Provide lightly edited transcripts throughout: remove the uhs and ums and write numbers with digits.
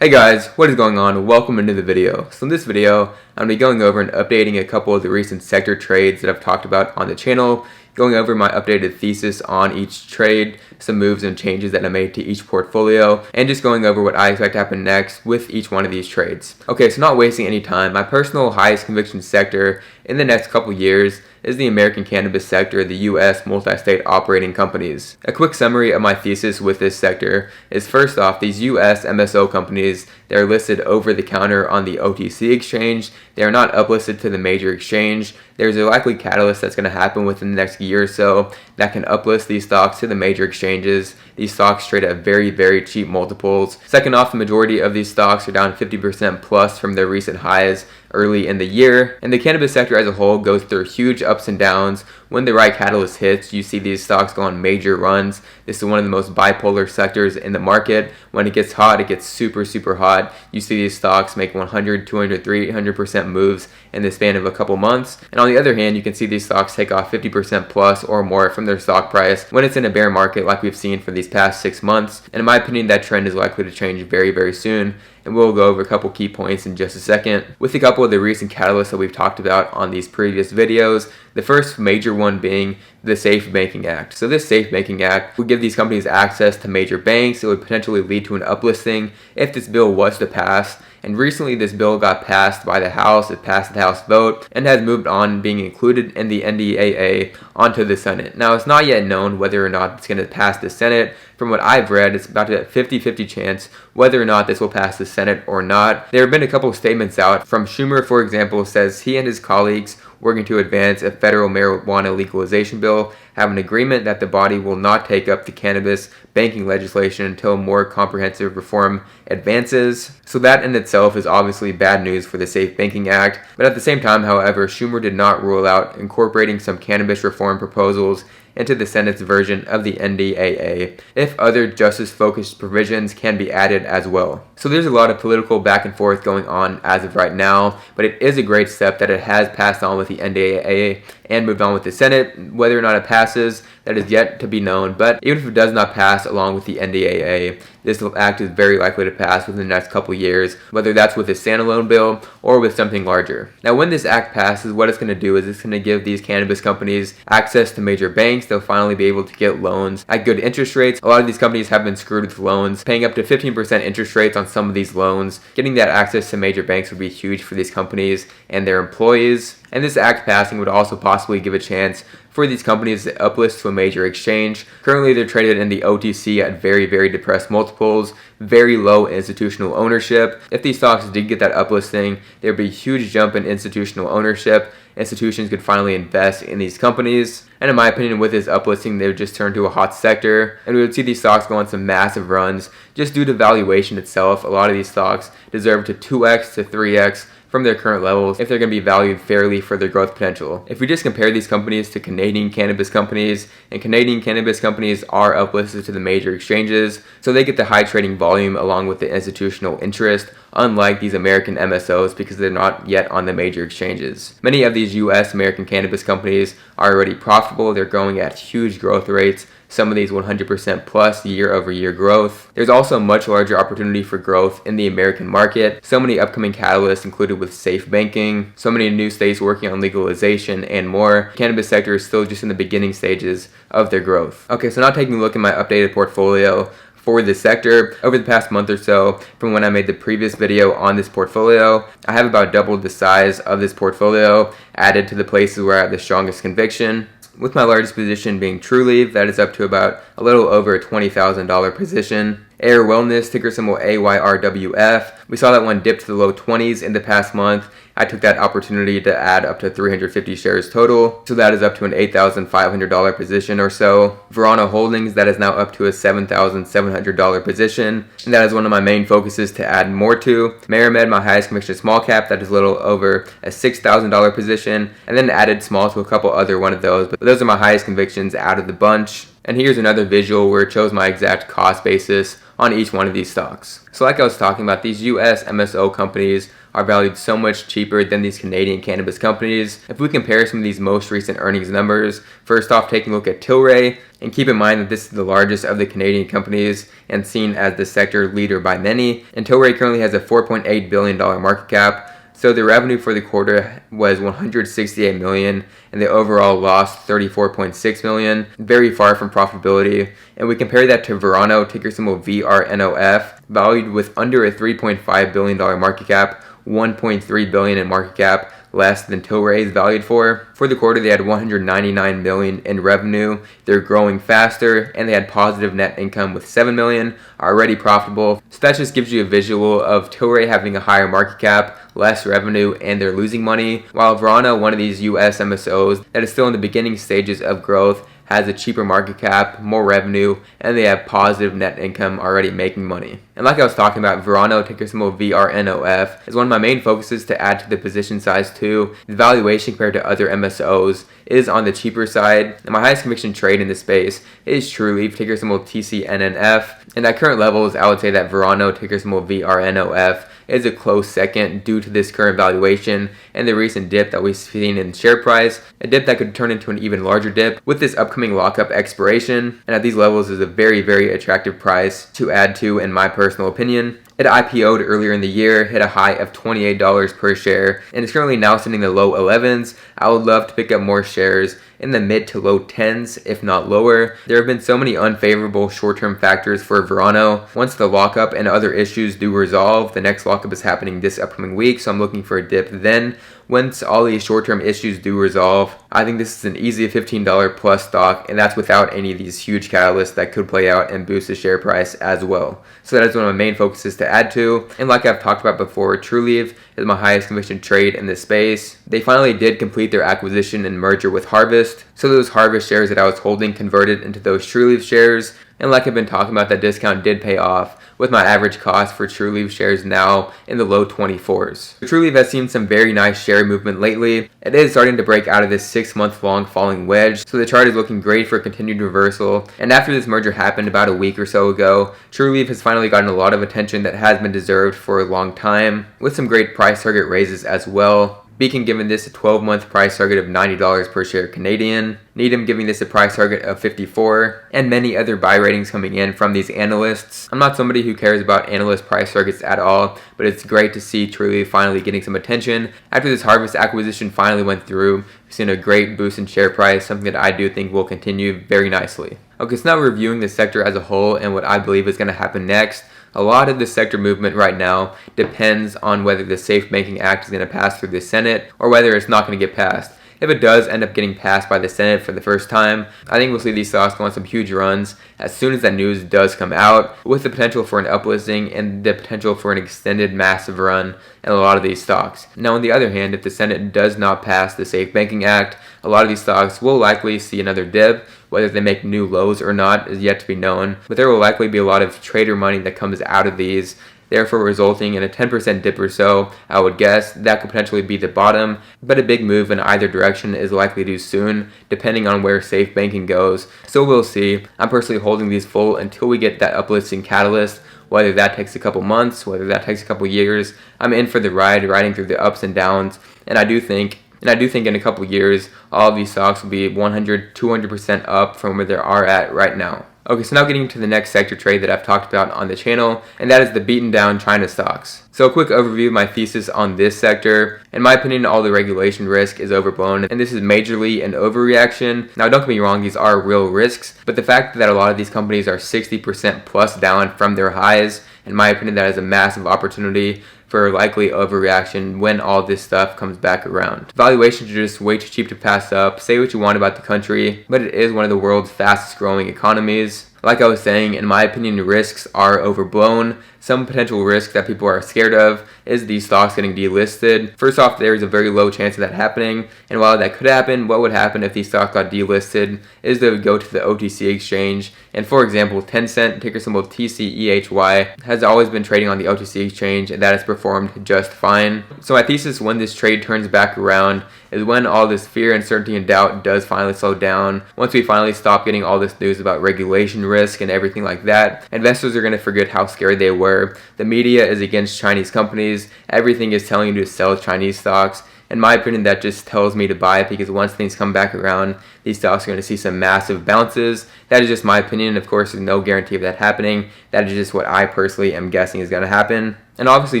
Hey guys, what is going on? Welcome into the video. So in this video, I'm going to be going over and updating a couple of the recent sector trades that I've talked about on the channel, going over my updated thesis on each trade, some moves and changes that I made to each portfolio, and just going over what I expect to happen next with each one of these trades. Okay, so not wasting any time, my personal highest conviction sector in the next couple years is the American cannabis sector, the U.S. multi-state operating companies. A quick summary of my thesis with this sector is, first off, these U.S. MSO companies, they're listed over the counter on the OTC exchange. They are not uplisted to the major exchange. There's a likely catalyst that's going to happen within the next year or so that can uplist these stocks to the major exchanges. These stocks trade at very, very cheap multiples. Second off, the majority of these stocks are down 50% plus from their recent highs early in the year, and the cannabis sector as a whole goes through huge ups and downs. When the right catalyst hits, you see these stocks go on major runs. This is one of the most bipolar sectors in the market. When it gets hot, it gets super, super hot. You see these stocks make 100, 200, 300% moves in the span of a couple months. And on the other hand, you can see these stocks take off 50% plus or more from their stock price when it's in a bear market like we've seen for these past 6 months. And in my opinion, that trend is likely to change very, very soon. And we'll go over a couple key points in just a second. With a couple of the recent catalysts that we've talked about on these previous videos, the first major one being the Safe Banking Act. So this Safe Banking Act would give these companies access to major banks. It would potentially lead to an uplisting if this bill was to pass. And recently this bill got passed by the House. It passed the House vote and has moved on being included in the NDAA onto the Senate. Now it's not yet known whether or not it's going to pass the Senate. From what I've read, it's about a 50-50 chance whether or not this will pass the Senate or not. There have been a couple of statements out from Schumer, for example, says he and his colleagues working to advance a federal marijuana legalization bill have an agreement that the body will not take up the cannabis banking legislation until more comprehensive reform advances. So that in itself is obviously bad news for the Safe Banking Act. But at the same time, however, Schumer did not rule out incorporating some cannabis reform proposals into the Senate's version of the NDAA if other justice-focused provisions can be added as well. So there's a lot of political back and forth going on as of right now, but it is a great step that it has passed on with the NDAA and moved on with the Senate. Whether or not it passes, that is yet to be known, but even if it does not pass along with the NDAA, this act is very likely to pass within the next couple years, whether that's with a standalone bill or with something larger. Now when this act passes, what it's going to do is it's going to give these cannabis companies access to major banks. They'll finally be able to get loans at good interest rates. A lot of these companies have been screwed with loans, paying up to 15% interest rates on some of these loans. Getting that access to major banks would be huge for these companies and their employees. And this act passing would also possibly give a chance for these companies to uplist to a major exchange. Currently, they're traded in the OTC at very, very depressed multiples, very low institutional ownership. If these stocks did get that uplisting, there'd be a huge jump in institutional ownership. Institutions could finally invest in these companies. And in my opinion, with this uplisting, they would just turn to a hot sector. And we would see these stocks go on some massive runs just due to valuation itself. A lot of these stocks deserve to 2x to 3x from their current levels if they're going to be valued fairly for their growth potential. If we just compare these companies to Canadian cannabis companies, and Canadian cannabis companies are uplisted to the major exchanges, so they get the high trading volume along with the institutional interest, unlike these American MSOs because they're not yet on the major exchanges. Many of these US American cannabis companies are already profitable. They're growing at huge growth rates. Some of these 100% plus year-over-year growth. There's also a much larger opportunity for growth in the American market. So many upcoming catalysts included with safe banking, so many new states working on legalization and more. The cannabis sector is still just in the beginning stages of their growth. Okay, so now taking a look at my updated portfolio for this sector. Over the past month or so, from when I made the previous video on this portfolio, I have about doubled the size of this portfolio, added to the places where I have the strongest conviction. With my largest position being Trulieve, that is up to about a little over a $20,000 position. Ayr Wellness, ticker symbol AYRWF. We saw that one dip to the low 20s in the past month. I took that opportunity to add up to 350 shares total. So that is up to an $8,500 position or so. Verano Holdings, that is now up to a $7,700 position. And that is one of my main focuses to add more to. Marimed, my highest conviction small cap, that is a little over a $6,000 position. And then added small to a couple other one of those. But those are my highest convictions out of the bunch. And here's another visual where it shows my exact cost basis on each one of these stocks. So like I was talking about, these US MSO companies are valued so much cheaper than these Canadian cannabis companies. If we compare some of these most recent earnings numbers, first off taking a look at Tilray, and keep in mind that this is the largest of the Canadian companies and seen as the sector leader by many, and Tilray currently has a $4.8 billion market cap. So the revenue for the quarter was $168 million, and the overall loss $34.6 million, very far from profitability. And we compare that to Verano, ticker symbol VRNOF, valued with under a $3.5 billion market cap, $1.3 billion in market cap, less than Tilray is valued for. For the quarter, they had $199 million in revenue. They're growing faster, and they had positive net income with $7 million, already profitable. So that just gives you a visual of Tilray having a higher market cap, less revenue, and they're losing money, while Verano, one of these US MSOs that is still in the beginning stages of growth, has a cheaper market cap, more revenue, and they have positive net income, already making money. And like I was talking about, Verano, ticker symbol VRNOF, is one of my main focuses to add to the position size too. The valuation compared to other MSOs is on the cheaper side, and my highest conviction trade in this space is Trulieve, ticker symbol TCNNF. And at current levels, I would say that Verano, ticker symbol VRNOF, is a close second due to this current valuation and the recent dip that we've seen in share price, a dip that could turn into an even larger dip with this upcoming lockup expiration, and at these levels is a very, very attractive price to add to in my personal opinion. It IPO'd earlier in the year, hit a high of $28 per share, and is currently now sitting in the low 11s. I would love to pick up more shares in the mid to low 10s, if not lower. There have been so many unfavorable short-term factors for Verano. Once the lockup and other issues do resolve, the next lockup is happening this upcoming week, so I'm looking for a dip then. Once all these short-term issues do resolve, I think this is an easy $15 plus stock, and that's without any of these huge catalysts that could play out and boost the share price as well. So that is one of my main focuses to add to. And like I've talked about before, Trulieve is my highest conviction trade in this space. They finally did complete their acquisition and merger with Harvest. So those Harvest shares that I was holding converted into those Trulieve shares. And like I've been talking about, that discount did pay off, with my average cost for Trulieve shares now in the low 24s. Trulieve has seen some very nice share movement lately. It is starting to break out of this 6-month long falling wedge, so the chart is looking great for a continued reversal. And after this merger happened about a week or so ago, Trulieve has finally gotten a lot of attention that has been deserved for a long time, with some great price target raises as well. Beacon giving this a 12-month price target of $90 per share Canadian, Needham giving this a price target of $54, and many other buy ratings coming in from these analysts. I'm not somebody who cares about analyst price targets at all, but it's great to see Trulieve finally getting some attention. After this Harvest acquisition finally went through, we've seen a great boost in share price, something that I do think will continue very nicely. Okay, so now reviewing the sector as a whole and what I believe is going to happen next. A lot of the sector movement right now depends on whether the Safe Banking Act is going to pass through the Senate or whether it's not going to get passed. If it does end up getting passed by the Senate for the first time, I think we'll see these stocks go on some huge runs as soon as that news does come out, with the potential for an uplisting and the potential for an extended massive run in a lot of these stocks. Now on the other hand, if the Senate does not pass the Safe Banking Act, a lot of these stocks will likely see another dip. Whether they make new lows or not is yet to be known, but there will likely be a lot of trader money that comes out of these, therefore resulting in a 10% dip or so. I would guess that could potentially be the bottom, but a big move in either direction is likely due soon, depending on where safe banking goes. So we'll see. I'm personally holding these full until we get that uplisting catalyst. Whether that takes a couple months, whether that takes a couple years, I'm in for the ride, riding through the ups and downs, and I do think in a couple years, all of these stocks will be 100, 200% up from where they are at right now. Okay, so now getting to the next sector trade that I've talked about on the channel, and that is the beaten down China stocks. So a quick overview of my thesis on this sector. In my opinion, all the regulation risk is overblown, and this is majorly an overreaction. Now don't get me wrong, these are real risks, but the fact that a lot of these companies are 60% plus down from their highs, in my opinion, that is a massive opportunity for likely overreaction when all this stuff comes back around. Valuations are just way too cheap to pass up. Say what you want about the country, but it is one of the world's fastest growing economies. Like I was saying, in my opinion, risks are overblown. Some potential risks that people are scared of is these stocks getting delisted. First off, there is a very low chance of that happening, and while that could happen, what would happen if these stocks got delisted is they would go to the OTC exchange. And for example, Tencent, ticker symbol TCEHY, has always been trading on the OTC exchange, and that has performed just fine. So my thesis when this trade turns back around is when all this fear, uncertainty, and doubt does finally slow down. Once we finally stop getting all this news about regulation risk and everything like that, investors are going to forget how scared they were where the media is against Chinese companies. Everything is telling you to sell Chinese stocks. In my opinion, that just tells me to buy it, because once things come back around, these stocks are going to see some massive bounces. That is just my opinion. Of course, there's no guarantee of that happening. That is just what I personally am guessing is going to happen. And obviously,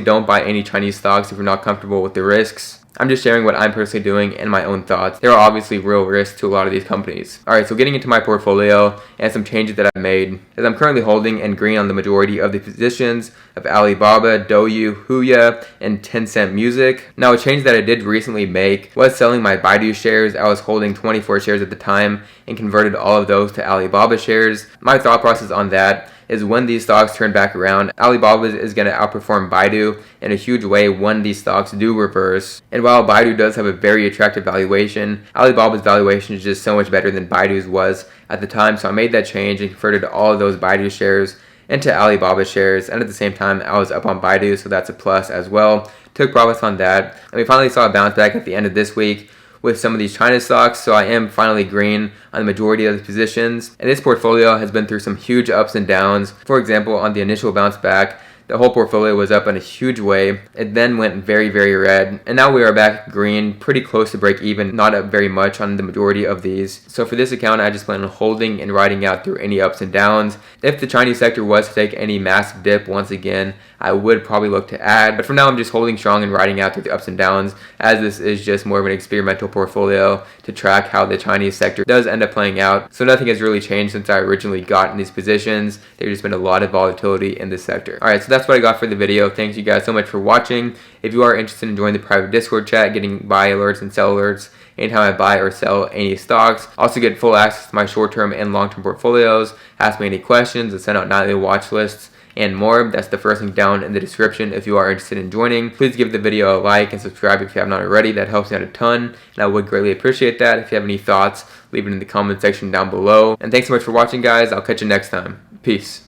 don't buy any Chinese stocks if you're not comfortable with the risks. I'm just sharing what I'm personally doing and my own thoughts. There are obviously real risks to a lot of these companies. Alright, so getting into my portfolio and some changes that I've made, as I'm currently holding in green on the majority of the positions of Alibaba, DOYU, Huya, and Tencent Music. Now, a change that I did recently make was selling my Baidu shares. I was holding 24 shares at the time and converted all of those to Alibaba shares. My thought process on that is when these stocks turn back around, Alibaba is going to outperform Baidu in a huge way when these stocks do reverse. And while Baidu does have a very attractive valuation, Alibaba's valuation is just so much better than Baidu's was at the time. So I made that change and converted all of those Baidu shares into Alibaba shares, and at the same time I was up on Baidu, so that's a plus as well. Took profits on that, and we finally saw a bounce back at the end of this week with some of these China stocks, so I am finally green on the majority of the positions. And this portfolio has been through some huge ups and downs. For example, on the initial bounce back, the whole portfolio was up in a huge way. It then went very, very red. And now we are back green, pretty close to break even, not up very much on the majority of these. So for this account, I just plan on holding and riding out through any ups and downs. If the Chinese sector was to take any massive dip once again, I would probably look to add. But for now, I'm just holding strong and riding out through the ups and downs, as this is just more of an experimental portfolio to track how the Chinese sector does end up playing out. So nothing has really changed since I originally got in these positions. There's just been a lot of volatility in this sector. Alright, so that's what I got for the video. Thanks you guys so much for watching. If you are interested in joining the private Discord chat, getting buy alerts and sell alerts anytime I buy or sell any stocks, also get full access to my short-term and long-term portfolios, ask me any questions, and send out nightly watch lists and more. That's the first link down in the description if you are interested in joining. Please give the video a like and subscribe if you have not already. That helps me out a ton, and I would greatly appreciate that. If you have any thoughts, leave it in the comment section down below. And thanks so much for watching, guys. I'll catch you next time. Peace.